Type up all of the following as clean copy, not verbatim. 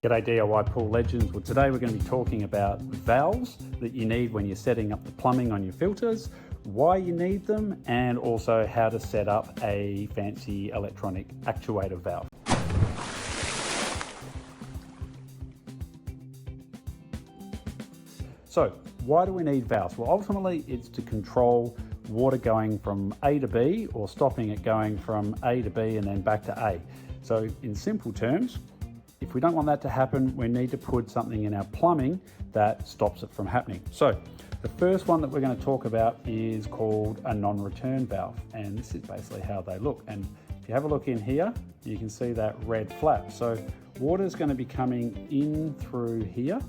G'day DIY pool legends. Well, today we're going to be talking about valves that you need when you're setting up the plumbing on your filters, why you need them, and also how to set up a fancy electronic actuator valve. So why do we need valves? Well, ultimately it's to control water going from A to B or stopping it going from A to B and then back to A. So in simple terms, if we don't want that to happen, we need to put something in our plumbing that stops it from happening. So the first one that we're going to talk about is called a non-return valve, and this is basically how they look. And if you have a look in here, you can see that red flap. So water is going to be coming in through here,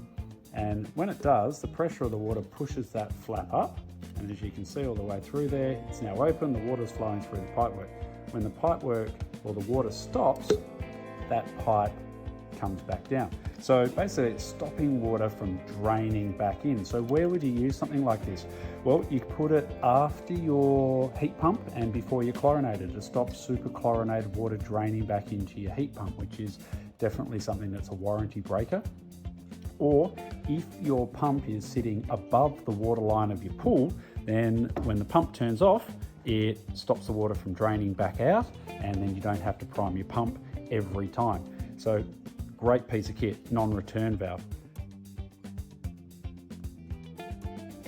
and when it does, the pressure of the water pushes that flap up, and as you can see all the way through there, it's now open, the water's flowing through the pipework. When the pipework or the water stops, that pipe comes back down. So basically it's stopping water from draining back in. So where would you use something like this? Well, you put it after your heat pump and before you chlorinate it to stop super chlorinated water draining back into your heat pump, which is definitely something that's a warranty breaker. Or if your pump is sitting above the water line of your pool, then when the pump turns off, it stops the water from draining back out, and then you don't have to prime your pump every time. So great piece of kit, non-return valve.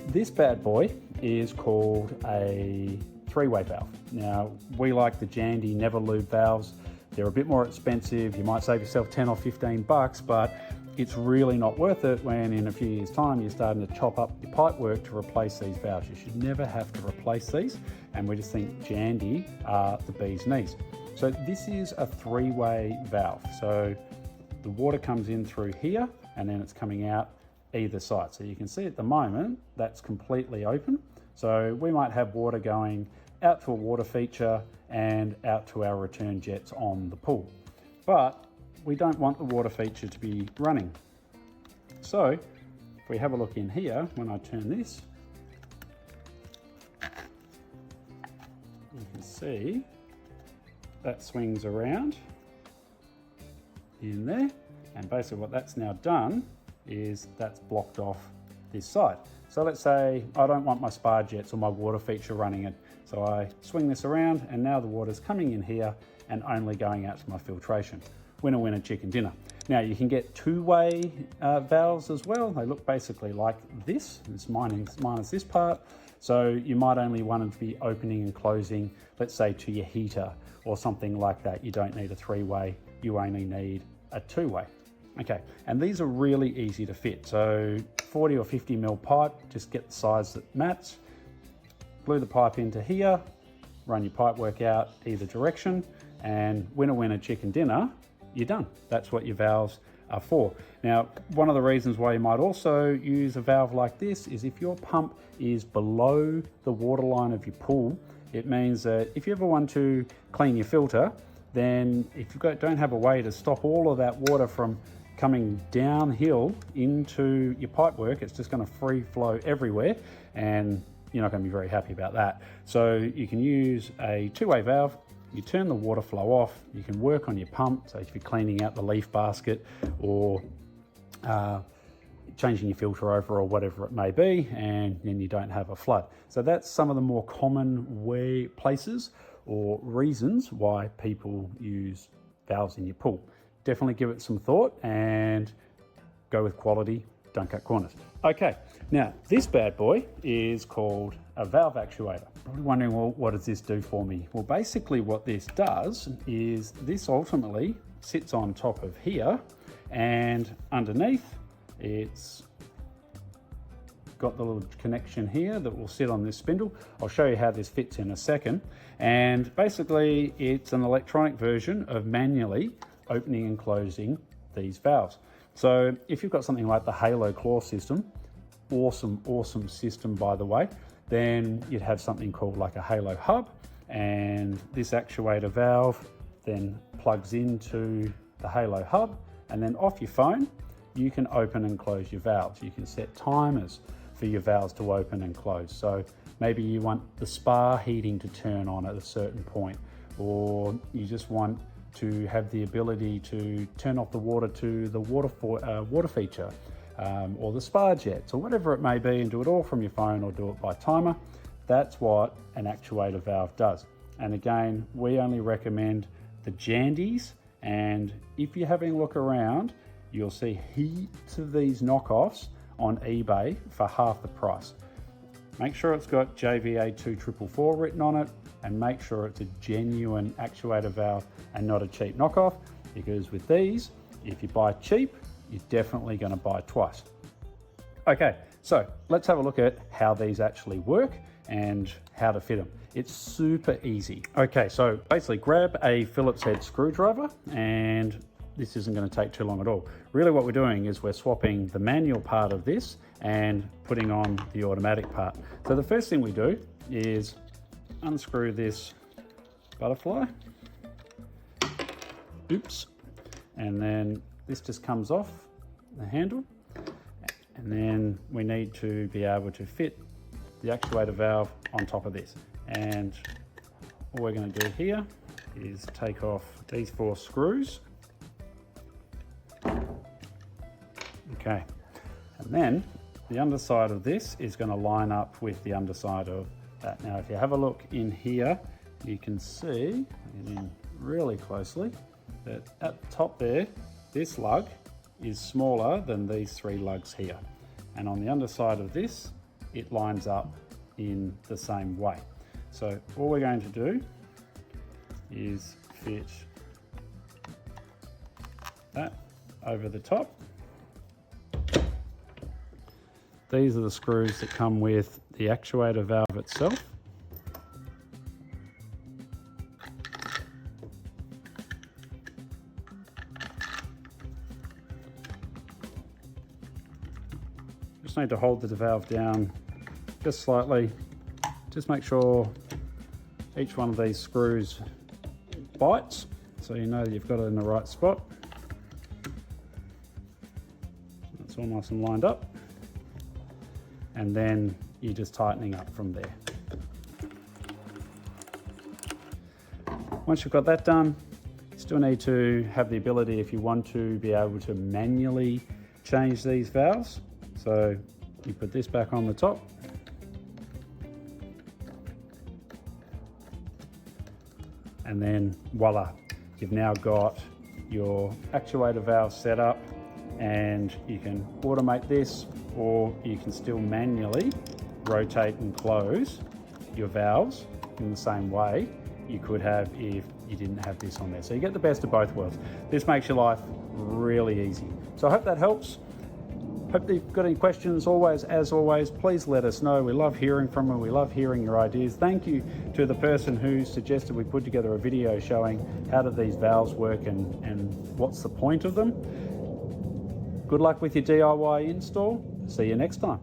This bad boy is called a three-way valve. Now, we like the Jandy never lube valves. They're a bit more expensive. You might save yourself 10 or 15 bucks, but it's really not worth it when in a few years' time you're starting to chop up your pipe work to replace these valves. You should never have to replace these, and we just think Jandy are the bee's knees. So this is a three-way valve. So the water comes in through here and then it's coming out either side. So you can see at the moment that's completely open. So we might have water going out to a water feature and out to our return jets on the pool. But we don't want the water feature to be running. So if we have a look in here, when I turn this, you can see that swings around in there, and basically what that's now done is that's blocked off this side. So let's say I don't want my spa jets or my water feature running it, so I swing this around and now the water's coming in here and only going out to my filtration. Winner, winner, chicken dinner. Now you can get two-way valves as well. They look basically like this. It's minus this part. So you might only want them to be opening and closing, let's say to your heater or something like that. You don't need a three-way, you only need a two-way. Okay, and these are really easy to fit. So 40 or 50 mil pipe, just get the size that match. Glue the pipe into here, run your pipe work out either direction, and winner, winner, chicken dinner, you're done. That's what your valves are for. Now, one of the reasons why you might also use a valve like this is if your pump is below the water line of your pool, it means that if you ever want to clean your filter, then if you don't have a way to stop all of that water from coming downhill into your pipework, it's just going to free flow everywhere, and you're not going to be very happy about that. So you can use a two-way valve. You turn the water flow off, you can work on your pump, so if you're cleaning out the leaf basket or changing your filter over or whatever it may be, and then you don't have a flood. So that's some of the more common places or reasons why people use valves in your pool. Definitely give it some thought and go with quality, don't cut corners. Okay, now this bad boy is called a valve actuator. Probably wondering, well, what does this do for me? Well, basically what this does is this ultimately sits on top of here, and underneath it's got the little connection here that will sit on this spindle. I'll show you how this fits in a second. And basically it's an electronic version of manually opening and closing these valves. So if you've got something like the Halo claw system, awesome system by the way, then you'd have something called like a Halo hub, and this actuator valve then plugs into the Halo hub, and then off your phone you can open and close your valves. You can set timers for your valves to open and close. So maybe you want the spa heating to turn on at a certain point, or you just want to have the ability to turn off the water to the water feature or the spa jets or whatever it may be, and do it all from your phone or do it by timer. That's what an actuator valve does. And again, we only recommend the Jandies, and if you're having a look around, you'll see heaps of these knockoffs on eBay for half the price. Make sure it's got JVA 2444 written on it, and make sure it's a genuine actuator valve and not a cheap knockoff, because with these, if you buy cheap, you're definitely going to buy twice. Okay, so let's have a look at how these actually work and how to fit them. It's super easy. Okay, so basically grab a Phillips head screwdriver, and this isn't going to take too long at all. Really what we're doing is we're swapping the manual part of this and putting on the automatic part. So the first thing we do is unscrew this butterfly. Oops. And then this just comes off the handle. And then we need to be able to fit the actuator valve on top of this. And all we're going to do here is take off these 4 screws. Okay, and then the underside of this is going to line up with the underside of that. Now, if you have a look in here, you can see, get in really closely, that at the top there, this lug is smaller than these 3 lugs here. And on the underside of this, it lines up in the same way. So all we're going to do is fit that over the top. These are the screws that come with the actuator valve itself. Just need to hold the valve down just slightly. Just make sure each one of these screws bites, so you know that you've got it in the right spot. That's all nice and lined up. And then you're just tightening up from there. Once you've got that done, you still need to have the ability, if you want to, be able to manually change these valves. So you put this back on the top. And then voila, you've now got your actuator valve set up, and you can automate this, or you can still manually rotate and close your valves in the same way you could have if you didn't have this on there. So you get the best of both worlds. This makes your life really easy. So I hope that helps. Hope that you've got any questions. As always, please let us know. We love hearing from you. We love hearing your ideas. Thank you to the person who suggested we put together a video showing how do these valves work and what's the point of them. Good luck with your DIY install. See you next time.